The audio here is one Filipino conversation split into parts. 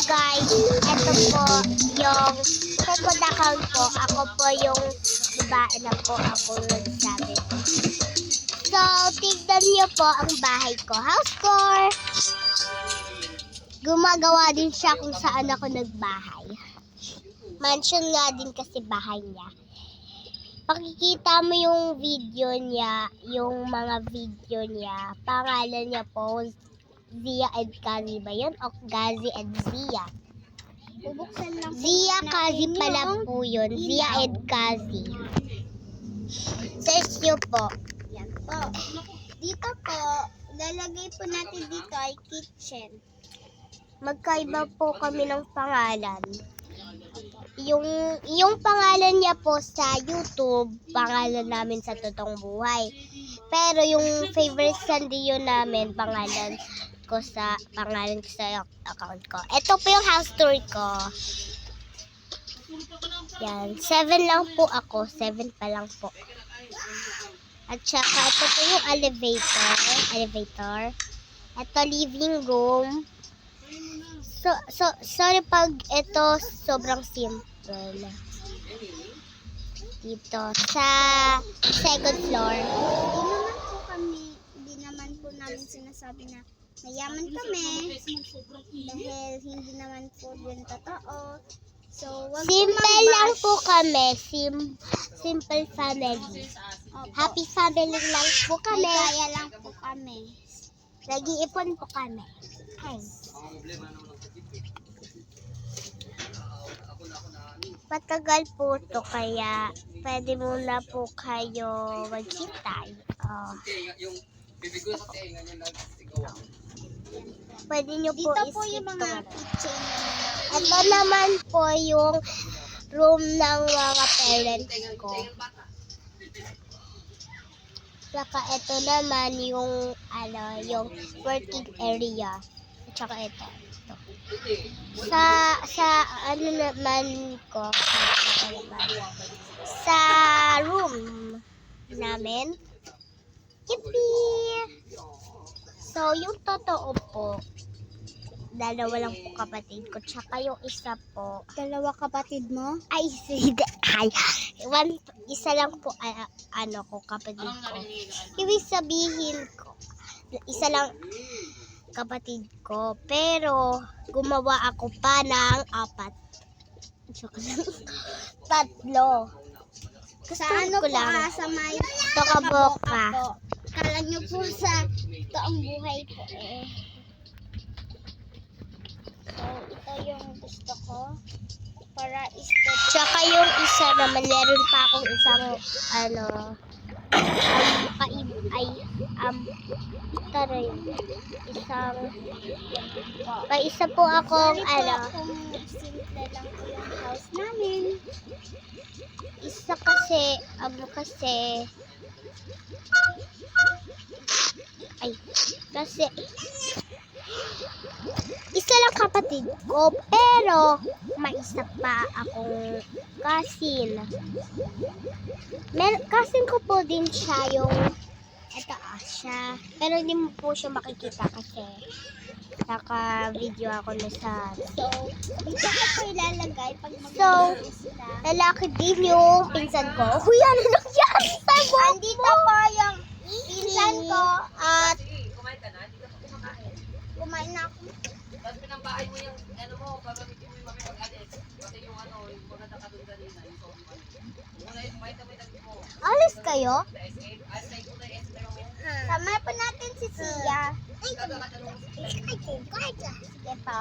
guys, ito po yung second account ko. Ako po yung babae na po ako nagsabi. So, tignan niyo po ang bahay ko. House tour! Gumagawa din siya kung saan ako nagbahay. Mansion nga din kasi bahay niya. Pakikita mo yung video niya, yung mga video niya. Pangalan niya po, Zia and Kazi ba yun? O Gazi and Zia? Bubuksan lang po Zia Kazi natin pala yung po yun. Zia ilaw. and Kazi. Search nyo po. Yan po. Dito po, lalagay po natin dito ay kitchen. Magkaiba po kami ng pangalan. Yung pangalan niya po sa YouTube, pangalan namin sa totoong buhay. Pero yung favorite Sandio namin, pangalan ko sa account ko. Ito po yung house tour ko. Yan, 7 lang po ako. 7 pa lang po. At saka ito po yung elevator. Ito living room. Sorry pag ito sobrang simple. Dito sa second floor. Hindi naman po namin sinasabi na mayaman kami dahil hindi naman po yun totoo. So, wag Simple lang po kami. Simple family. Happy family lang po kami. Kaya lang po kami. Nag-iipon po kami. Ay. Matagal po to kaya pwede muna po kayo maghintay. Pwede nyo po Dito po i-skip yung to. mga kitchen. Ito naman po yung room ng mga parents ko. Saka ito naman yung yung working area. At saka ito. Sa ano naman ko, sa room namin. Yippee! So, yung totoo po, dalawa lang po kapatid ko. Tsaka yung isa po, Dalawa kapatid mo? ay, isa lang po, ko, kapatid ko. Ibig sabihin ko, isa lang kapatid ko. Pero, gumawa ako pa ng 4. Tatlo. Gusto Sa ano ko po lang. sa may Tokaboka. po. Kala nyo po sa toong buhay po So, ito yung gusto ko. Para Tsaka yung isa naman, meron pa akong isang, may isa po akong, kung simple lang po yung house namin. isa kasi, isa lang kapatid ko, pero may isa pa akong cousin. Cousin ko po din siya yung, siya. Pero hindi mo po siya makikita kasi naka-video ako na sa. So, dito ko po ilalagay pag So, sila. lalaki din yung pinsan ko. Huy, ano nangyari sa mo? Andito po yung pinsan ko at kumain na ako. Tapos pinambahay mo yung para medyo mo yung mag-alis. Kasi yung yung maganda ka doon kanina. Muna yung may mo. Alis kayo? Sama po natin si Sia. Sige po.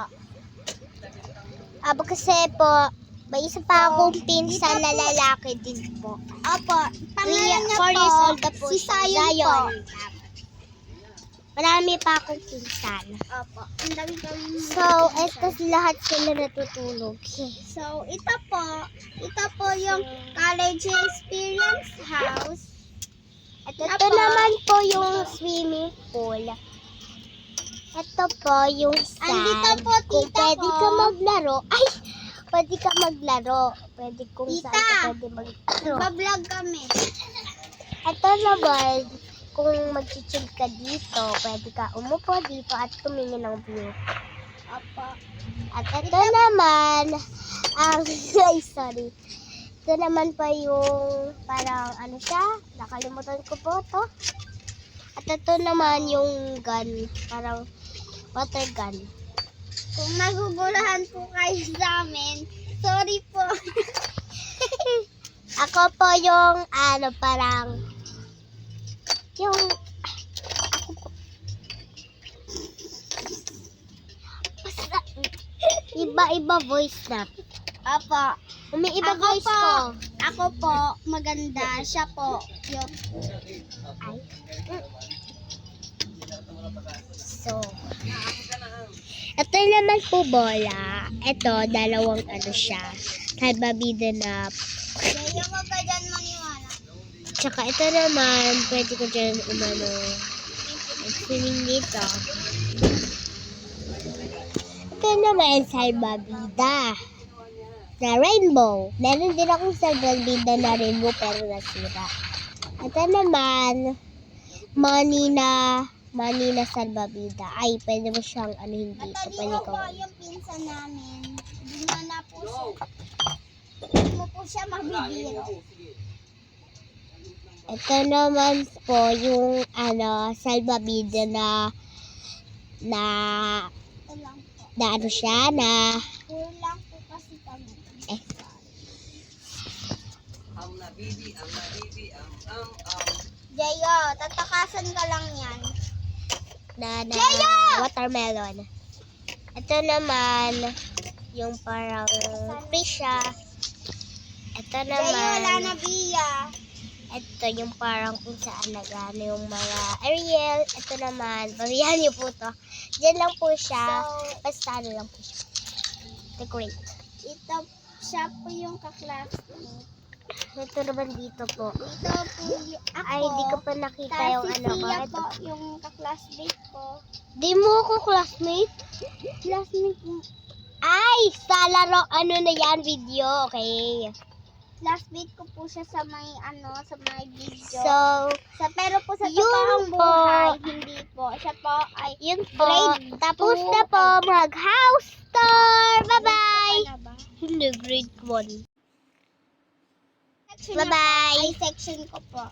Kasi po, may isa pa akong pinsan na lalaki din po. Opo, pangalan niya 4 years old na po si siya. Sayon po. Marami pa akong pinsan. Opo, ang dami kami. So, eto lahat sila natutulog. So, ito po yung college experience house. Ito naman po yung swimming pool. Ito po yung sand. Andito po, Kung tita pwede ko. ka maglaro. Ay! Pwede ka maglaro. Pwede kung Tita, saan ka pwede maglaro. Nagbablog kami. Ito naman, kung mag-chill ka dito, pwede ka umupo dito at tumingin ng view. Opo. At ito naman, ang, ay sorry. Ito naman pa yung parang ano siya, nakalimutan ko po to. At ito naman yung gun, parang water gun. Kung nagugulahan po kayo sa amin, sorry po. Ako po yung ano parang yung basta iba-iba voice na. Opo. Umiiba Ako voice po. ko. Ako po, maganda. Siya po, yung Ay. So, ito naman po bola. Ito, dalawang ano siya. Salbabida na. Kaya wag ka dyan maniwala. Tsaka ito naman, pwede ko dyan umano. Swimming dito. Ito naman, salbabida. Na rainbow. Meron din akong salbabida na rainbow pero nasira. Ito naman, money na salbabida. Ay, pwede mo siyang ano hindi. Mataliwa Pwede po ko. yung pinsan namin. Hindi na po siya. Hindi mo po siya mabibiro. Ito naman po yung ano, salbabida na Ito lang po. ano siya, na Puro lang po kasi kami. Jayo, tatakasan ka lang yan. na Jayo! watermelon. Ito naman, yung parang fish siya. Ito Jayo, wala na naman, biya. ito yung parang kung saan nagano yung mga Ariel. Ito naman, babihan niyo po to. Diyan lang po siya. So, Basta ano lang po siya. Decorate. ito, siya po yung kaklasmate. Ito naman dito po. Ito po yung ako. Ay, di ko pa nakita yung Kasi ano ko. siya Ito. po yung kaklasmate ko. Di mo ako classmate? Classmate mo. Ay, sa laro, ano na yan, video. Okay. Classmate ko po siya sa may sa may video. So, Pero po sa yun totoong po. buhay, hindi po. Siya po ay yun po. Grade Tapos two. na po mag-house tour. Bye-bye. Ano ba? Hindi, grade 1. Section niya po Bye-bye. ay section ko po.